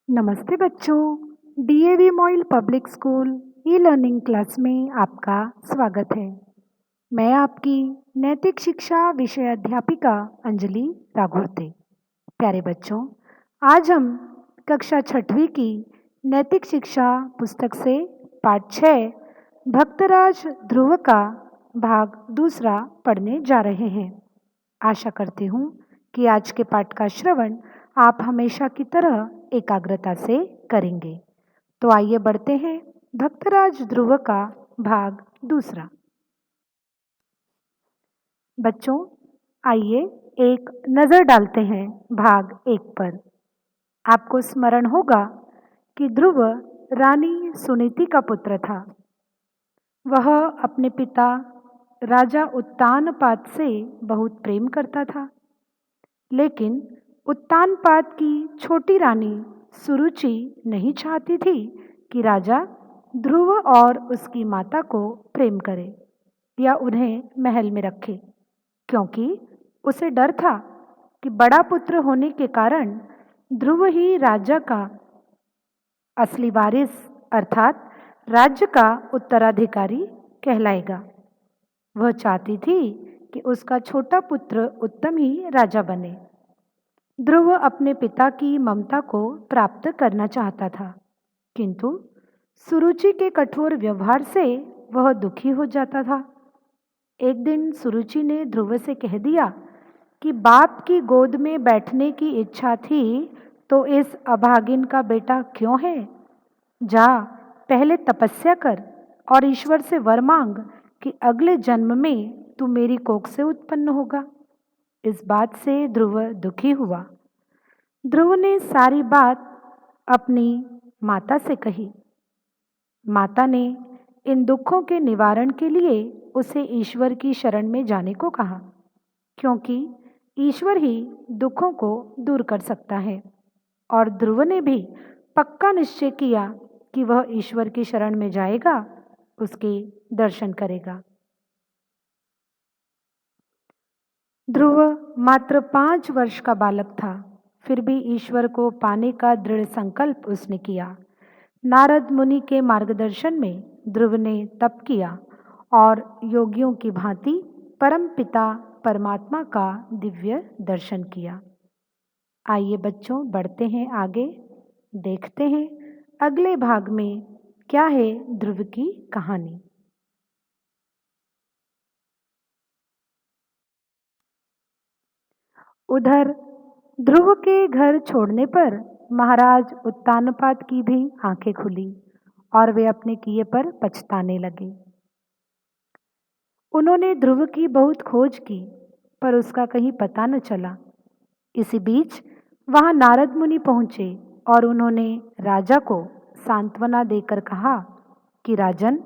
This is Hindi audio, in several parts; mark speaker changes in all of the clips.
Speaker 1: नमस्ते बच्चों। DAV MOIL public school e learning class में आपका स्वागत है। मैं आपकी नैतिक शिक्षा विषय अध्यापिका अंजलि राघोते। प्यारे बच्चों, आज हम कक्षा छठवीं की नैतिक शिक्षा पुस्तक से पाठ 6 भक्तराज ध्रुव का भाग दूसरा पढ़ने जा रहे हैं। आशा करती हूँ कि आज के पाठ का श्रवण आप हमेशा की तरह एकाग्रता से करेंगे। तो आइए बढ़ते हैं भक्तराज ध्रुव का भाग दूसरा। बच्चों, आइए एक नज़र डालते हैं भाग 1 पर। आपको स्मरण होगा कि ध्रुव रानी सुनीति का पुत्र था। वह अपने पिता राजा उत्तानपाद से बहुत प्रेम करता था, लेकिन उत्तानपाद की छोटी रानी सुरुचि नहीं चाहती थी कि राजा ध्रुव और उसकी माता को प्रेम करे या उन्हें महल में रखे, क्योंकि उसे डर था कि बड़ा पुत्र होने के कारण ध्रुव ही राजा का असली वारिस अर्थात राज्य का उत्तराधिकारी कहलाएगा। वह चाहती थी कि उसका छोटा पुत्र उत्तम ही राजा बने। ध्रुव अपने पिता की ममता को प्राप्त करना चाहता था, किंतु सुरुचि के कठोर व्यवहार से वह दुखी हो जाता था। एक दिन सुरुचि ने ध्रुव से कह दिया कि बाप की गोद में बैठने की इच्छा थी तो इस अभागिन का बेटा क्यों है? जा, पहले तपस्या कर और ईश्वर से वर मांग कि अगले जन्म में तू मेरी कोख से उत्पन्न होगा। इस बात से ध्रुव दुखी हुआ। ध्रुव ने सारी बात अपनी माता से कही। माता ने इन दुखों के निवारण के लिए उसे ईश्वर की शरण में जाने को कहा, क्योंकि ईश्वर ही दुखों को दूर कर सकता है। और ध्रुव ने भी पक्का निश्चय किया कि वह ईश्वर की शरण में जाएगा, उसके दर्शन करेगा। ध्रुव मात्र 5 वर्ष का बालक था, फिर भी ईश्वर को पाने का दृढ़ संकल्प उसने किया। नारद मुनि के मार्गदर्शन में ध्रुव ने तप किया और योगियों की भांति परम पिता परमात्मा का दिव्य दर्शन किया। आइए बच्चों, बढ़ते हैं आगे, देखते हैं अगले भाग में क्या है ध्रुव की कहानी। उधर ध्रुव के घर छोड़ने पर महाराज उत्तानपाद की भी आंखें खुली और वे अपने किए पर पछताने लगे। उन्होंने ध्रुव की बहुत खोज की, पर उसका कहीं पता न चला। इसी बीच वहां नारद मुनि पहुंचे और उन्होंने राजा को सांत्वना देकर कहा कि राजन,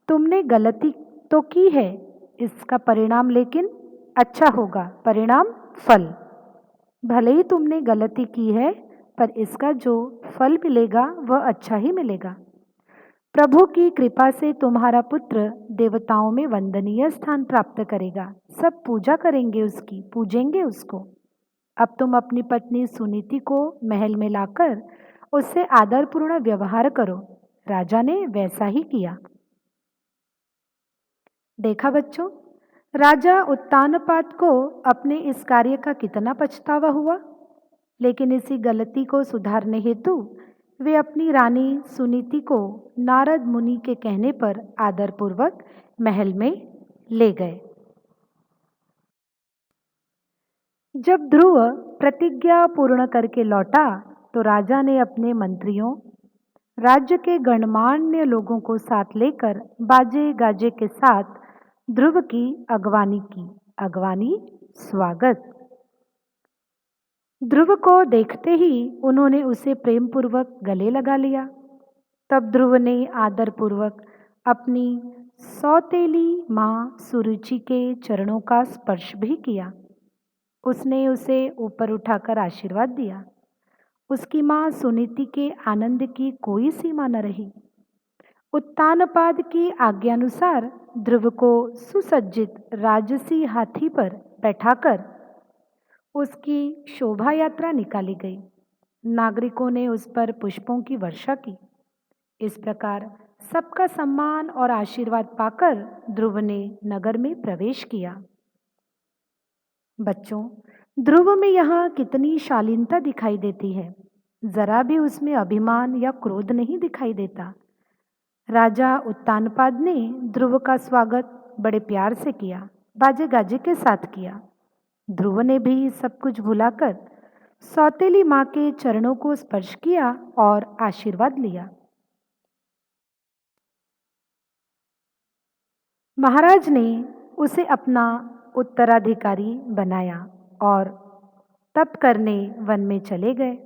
Speaker 1: तुमने गलती तो की है, इसका परिणाम लेकिन अच्छा होगा। परिणाम, फल। भले ही तुमने गलती की है, पर इसका जो फल मिलेगा वह अच्छा ही मिलेगा। प्रभु की कृपा से तुम्हारा पुत्र देवताओं में वंदनीय स्थान प्राप्त करेगा। सब पूजा करेंगे उसकी, पूजेंगे उसको। अब तुम अपनी पत्नी सुनीति को महल में लाकर उससे आदरपूर्ण व्यवहार करो। राजा ने वैसा ही किया। देखा बच्चों, राजा उत्तानपाद को अपने इस कार्य का कितना पछतावा हुआ, लेकिन इसी गलती को सुधारने हेतु वे अपनी रानी सुनीति को नारद मुनि के कहने पर आदरपूर्वक महल में ले गए। जब ध्रुव प्रतिज्ञा पूर्ण करके लौटा तो राजा ने अपने मंत्रियों, राज्य के गणमान्य लोगों को साथ लेकर बाजे गाजे के साथ ध्रुव की अगवानी की। अगवानी, स्वागत। ध्रुव को देखते ही उन्होंने उसे प्रेम पूर्वक गले लगा लिया। तब ध्रुव ने आदर पूर्वक अपनी सौतेली माँ सुरुचि के चरणों का स्पर्श भी किया। उसने उसे ऊपर उठाकर आशीर्वाद दिया। उसकी माँ सुनीति के आनंद की कोई सीमा न रही। उत्तानपाद की आज्ञानुसार ध्रुव को सुसज्जित राजसी हाथी पर बैठाकर उसकी शोभा यात्रा निकाली गई। नागरिकों ने उस पर पुष्पों की वर्षा की। इस प्रकार सबका सम्मान और आशीर्वाद पाकर ध्रुव ने नगर में प्रवेश किया। बच्चों, ध्रुव में यहाँ कितनी शालीनता दिखाई देती है। जरा भी उसमें अभिमान या क्रोध नहीं दिखाई देता। राजा उत्तानपाद ने ध्रुव का स्वागत बड़े प्यार से किया, बाजे गाजे के साथ किया। ध्रुव ने भी सब कुछ भुलाकर सौतेली माँ के चरणों को स्पर्श किया और आशीर्वाद लिया। महाराज ने उसे अपना उत्तराधिकारी बनाया और तप करने वन में चले गए।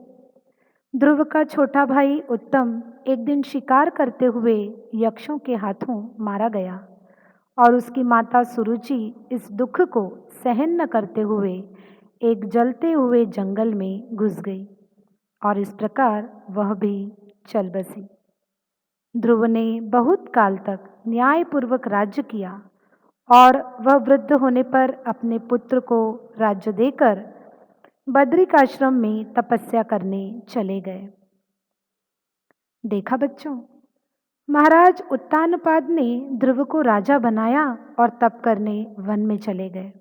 Speaker 1: ध्रुव का छोटा भाई उत्तम एक दिन शिकार करते हुए यक्षों के हाथों मारा गया और उसकी माता सुरुचि इस दुख को सहन न करते हुए एक जलते हुए जंगल में घुस गई और इस प्रकार वह भी चल बसी। ध्रुव ने बहुत काल तक न्यायपूर्वक राज्य किया और वह वृद्ध होने पर अपने पुत्र को राज्य देकर बद्रिकाश्रम में तपस्या करने चले गए। देखा बच्चों, महाराज उत्तानपाद ने ध्रुव को राजा बनाया और तप करने वन में चले गए।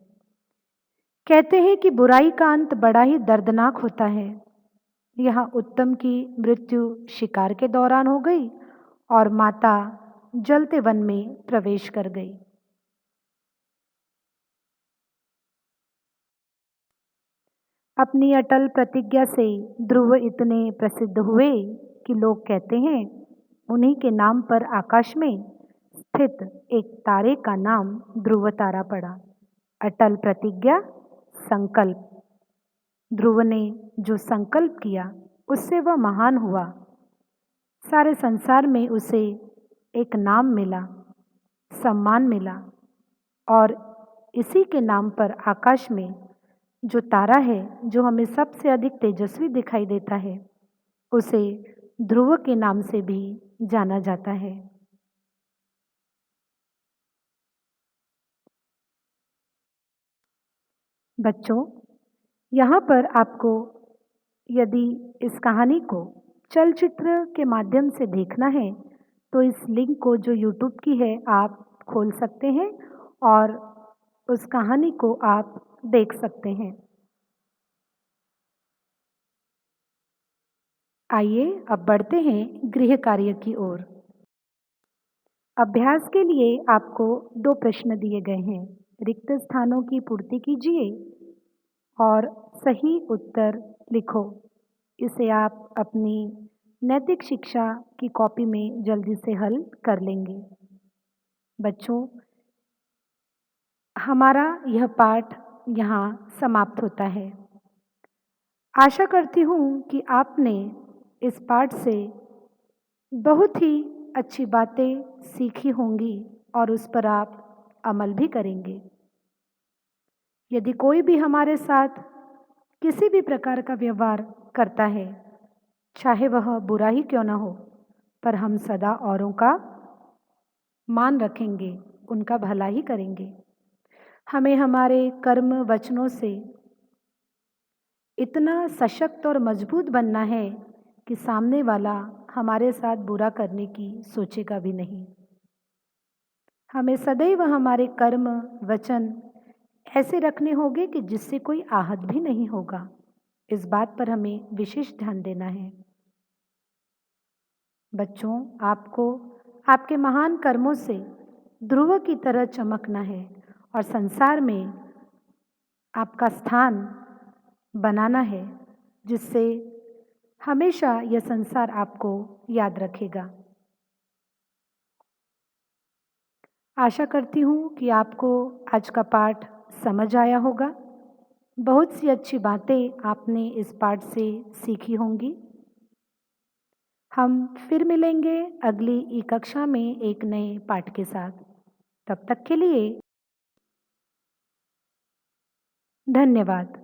Speaker 1: कहते हैं कि बुराई का अंत बड़ा ही दर्दनाक होता है। यहाँ उत्तम की मृत्यु शिकार के दौरान हो गई और माता जलते वन में प्रवेश कर गई। अपनी अटल प्रतिज्ञा से ध्रुव इतने प्रसिद्ध हुए कि लोग कहते हैं उन्हीं के नाम पर आकाश में स्थित एक तारे का नाम ध्रुव तारा पड़ा। अटल प्रतिज्ञा, संकल्प। ध्रुव ने जो संकल्प किया उससे वह महान हुआ। सारे संसार में उसे एक नाम मिला, सम्मान मिला और इसी के नाम पर आकाश में जो तारा है, जो हमें सबसे अधिक तेजस्वी दिखाई देता है, उसे ध्रुव के नाम से भी जाना जाता है। बच्चों, यहाँ पर आपको यदि इस कहानी को चलचित्र के माध्यम से देखना है तो इस लिंक को जो यूट्यूब की है आप खोल सकते हैं और उस कहानी को आप देख सकते हैं। आइए अब बढ़ते हैं गृह कार्य की ओर। अभ्यास के लिए आपको 2 प्रश्न दिए गए हैं। रिक्त स्थानों की पूर्ति कीजिए और सही उत्तर लिखो। इसे आप अपनी नैतिक शिक्षा की कॉपी में जल्दी से हल कर लेंगे। बच्चों, हमारा यह पाठ यहाँ समाप्त होता है। आशा करती हूँ कि आपने इस पाठ से बहुत ही अच्छी बातें सीखी होंगी और उस पर आप अमल भी करेंगे। यदि कोई भी हमारे साथ किसी भी प्रकार का व्यवहार करता है, चाहे वह बुरा ही क्यों ना हो, पर हम सदा औरों का मान रखेंगे, उनका भला ही करेंगे। हमें हमारे कर्म वचनों से इतना सशक्त और मजबूत बनना है कि सामने वाला हमारे साथ बुरा करने की सोचेगा भी नहीं। हमें सदैव हमारे कर्म वचन ऐसे रखने होंगे कि जिससे कोई आहत भी नहीं होगा। इस बात पर हमें विशेष ध्यान देना है। बच्चों, आपको आपके महान कर्मों से ध्रुव की तरह चमकना है और संसार में आपका स्थान बनाना है, जिससे हमेशा यह संसार आपको याद रखेगा। आशा करती हूँ कि आपको आज का पाठ समझ आया होगा। बहुत सी अच्छी बातें आपने इस पाठ से सीखी होंगी। हम फिर मिलेंगे अगली कक्षा में एक नए पाठ के साथ। तब तक के लिए धन्यवाद।